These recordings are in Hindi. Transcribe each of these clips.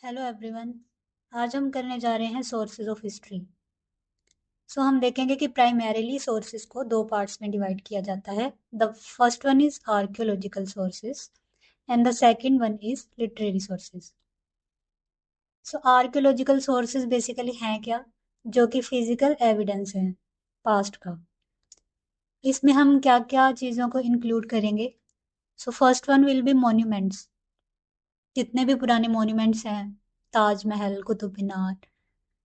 Hello everyone. आज हम करने जा रहे हैं सोर्सेज ऑफ हिस्ट्री। हम देखेंगे कि प्राइमरीली सोर्सेज को दो पार्ट्स में डिवाइड किया जाता है। The first one is archaeological sources and the second one is literary sources. Archaeological sources basically हैं क्या? जो कि फिजिकल एविडेंस है पास्ट का। इसमें हम क्या क्या चीज़ों को इंक्लूड करेंगे? First one will be monuments. जितने भी पुराने मॉन्यूमेंट्स हैं, ताजमहल, कुतुब मीनार,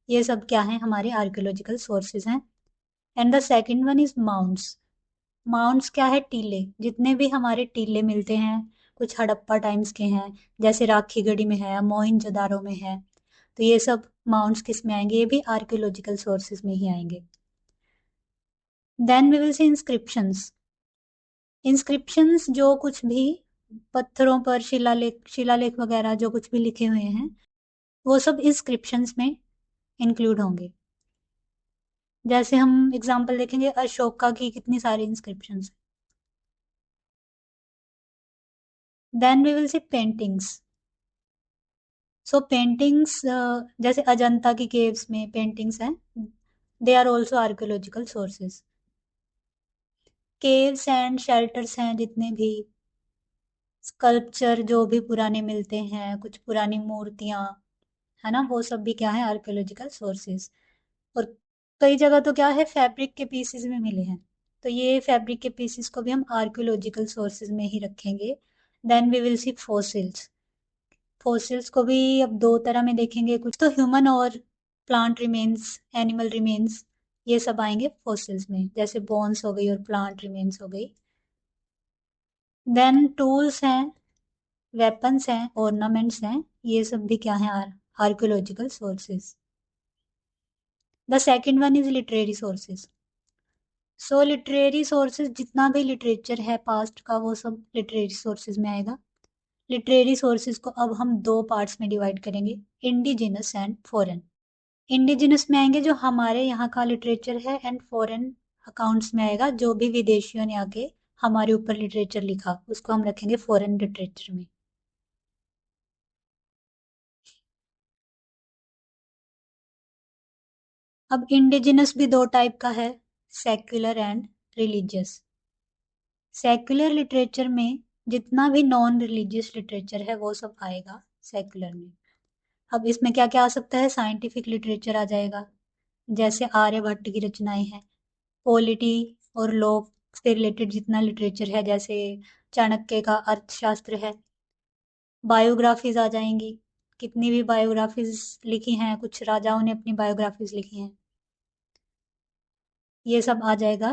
ये सब क्या हैं? हमारे आर्कियोलॉजिकल सोर्सेज हैं। And the second one is mounts. Mounts क्या है? टीले। जितने भी हमारे टीले मिलते हैं, कुछ हड़प्पा टाइम्स के हैं, जैसे राखीगढ़ी में है, मोइनजोदारो में है, तो ये सब माउंट्स किस में आएंगे? ये भी आर्कियोलॉजिकल सोर्सेज में ही आएंगे। Then we will see inscriptions. Inscriptions जो कुछ भी पत्थरों पर शिलालेख वगैरह जो कुछ भी लिखे हुए हैं, वो सब इंस्क्रिप्शंस में इंक्लूड होंगे। जैसे हम एग्जांपल देखेंगे, अशोका की कितनी सारी inscriptions. Then we will see paintings. Paintings, जैसे अजंता की केव्स में पेंटिंग्स हैं, they are also archaeological sources. Caves and shelters हैं जितने भी, स्कल्पचर जो भी पुराने मिलते हैं, कुछ पुरानी मूर्तियां, है ना, वो सब भी क्या है? Archaeological sources. और कई जगह तो क्या है, फैब्रिक के पीसेस भी मिले हैं, तो ये फैब्रिक के पीसेस को भी हम आर्कियोलॉजिकल सोर्सेज में ही रखेंगे। Then we will see fossils. Fossils को भी अब दो तरह में देखेंगे, कुछ तो ह्यूमन और प्लांट रिमेन्स, एनिमल रिमेन्स, ये सब आएंगे फॉसिल्स में, जैसे बोन्स हो गई और प्लांट रिमेन्स हो गई। देन टूल्स हैं, वेपन्स हैं, ऑर्नामेंट्स हैं, ये सब भी क्या है? Archaeological sources. The second one is literary sources. Literary sources, जितना भी लिटरेचर है पास्ट का, वो सब लिटरेरी सोर्सेज में आएगा। लिटरेरी सोर्सेज को अब हम दो पार्ट्स में डिवाइड करेंगे, इंडिजिनस एंड फॉरेन। इंडिजिनस में आएंगे जो हमारे यहाँ का लिटरेचर है, एंड फॉरेन अकाउंट्स में आएगा जो भी विदेशियों ने आके हमारे ऊपर लिटरेचर लिखा, उसको हम रखेंगे फॉरेन लिटरेचर में। अब इंडिजिनस भी दो टाइप का है, secular and religious. Secular literature में जितना भी नॉन रिलीजियस लिटरेचर है वो सब आएगा सेक्युलर में। अब इसमें क्या क्या आ सकता है? साइंटिफिक लिटरेचर आ जाएगा, जैसे आर्यभट्ट की रचनाएं हैं। पॉलिटी और लॉ से रिलेटेड जितना लिटरेचर है, जैसे चाणक्य का अर्थशास्त्र है। बायोग्राफीज आ जाएंगी, कितनी भी बायोग्राफीज लिखी हैं, कुछ राजाओं ने अपनी बायोग्राफीज लिखी हैं, ये सब आ जाएगा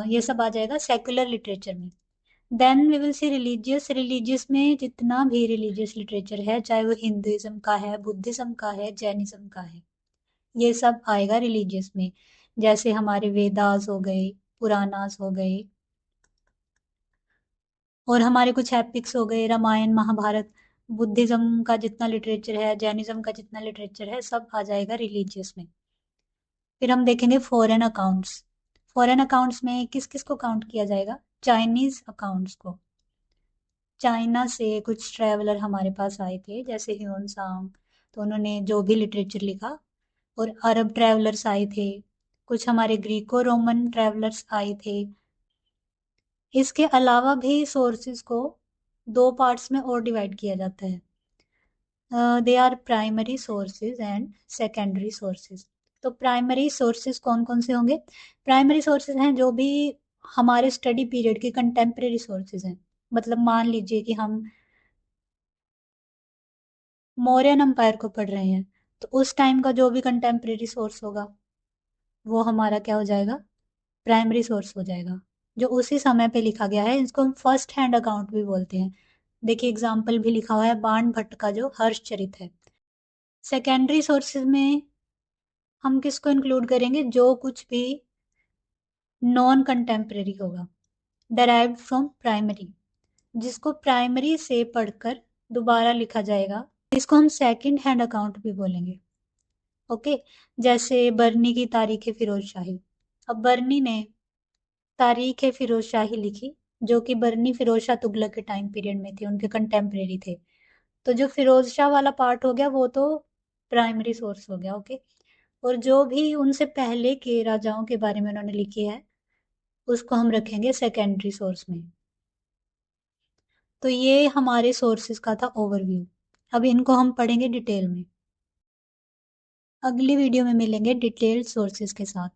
ये सब आ जाएगा सेक्युलर लिटरेचर में। Then we will see religious. Religious में जितना भी रिलीजियस लिटरेचर है, चाहे वो हिंदुइज्म का है, बुद्धिज्म का है, जैनिज्म का है, ये सब आएगा रिलीजियस में। जैसे हमारे वेदास हो गए, पुराणास हो गए, और हमारे कुछ एपिक्स हो गए, रामायण, महाभारत। बुद्धिज्म का जितना लिटरेचर है, जैनिज्म का जितना लिटरेचर है, सब आ जाएगा रिलीजियस में। फिर हम देखेंगे फॉरेन अकाउंट्स। फॉरेन अकाउंट्स में किस किस को काउंट किया जाएगा? चाइनीज अकाउंट्स को। चाइना से कुछ ट्रैवलर हमारे पास आए थे, जैसे ह्यून सांग, तो उन्होंने जो भी लिटरेचर लिखा। और अरब ट्रैवलर्स आए थे, कुछ हमारे ग्रीको रोमन ट्रैवलर्स आए थे। इसके अलावा भी सोर्सेज को दो पार्ट्स में और डिवाइड किया जाता है। They are primary sources and secondary sources. तो प्राइमरी सोर्सेज कौन कौन से होंगे? प्राइमरी सोर्सेज हैं जो भी हमारे स्टडी पीरियड के कंटेम्प्रेरी सोर्सेज हैं। मतलब मान लीजिए कि हम मौर्यन एम्पायर को पढ़ रहे हैं, तो उस टाइम का जो भी कंटेम्प्रेरी सोर्स होगा, वो हमारा क्या हो जाएगा? प्राइमरी सोर्स हो जाएगा, जो उसी समय पे लिखा गया है। इसको हम फर्स्ट हैंड अकाउंट भी बोलते हैं। देखिए एग्जाम्पल भी लिखा हुआ है, बाण भट्ट का जो हर्षचरित है। सेकेंडरी सोर्सेज में हम किसको इंक्लूड करेंगे? जो कुछ भी नॉन कंटेम्प्रेरी होगा, डेराइव्ड फ्रॉम प्राइमरी, जिसको प्राइमरी से पढ़कर दोबारा लिखा जाएगा, इसको हम सेकंड हैंड अकाउंट भी बोलेंगे। ओके। जैसे बर्नी की तारीख फिरोज शाही। अब बर्नी ने तारीख फिरोज शाही लिखी, जो कि बर्नी फिरोज शाह तुगलक के टाइम पीरियड में थे, उनके कंटेम्प्रेरी थे। तो जो फिरोज शाह वाला पार्ट हो गया वो तो प्राइमरी सोर्स हो गया, ओके। और जो भी उनसे पहले के राजाओं के बारे में उन्होंने लिखे है उसको हम रखेंगे सेकेंडरी सोर्स में। तो ये हमारे सोर्सेज का था ओवरव्यू। अब इनको हम पढ़ेंगे डिटेल में। अगली वीडियो में मिलेंगे डिटेल्ड सोर्सेज के साथ।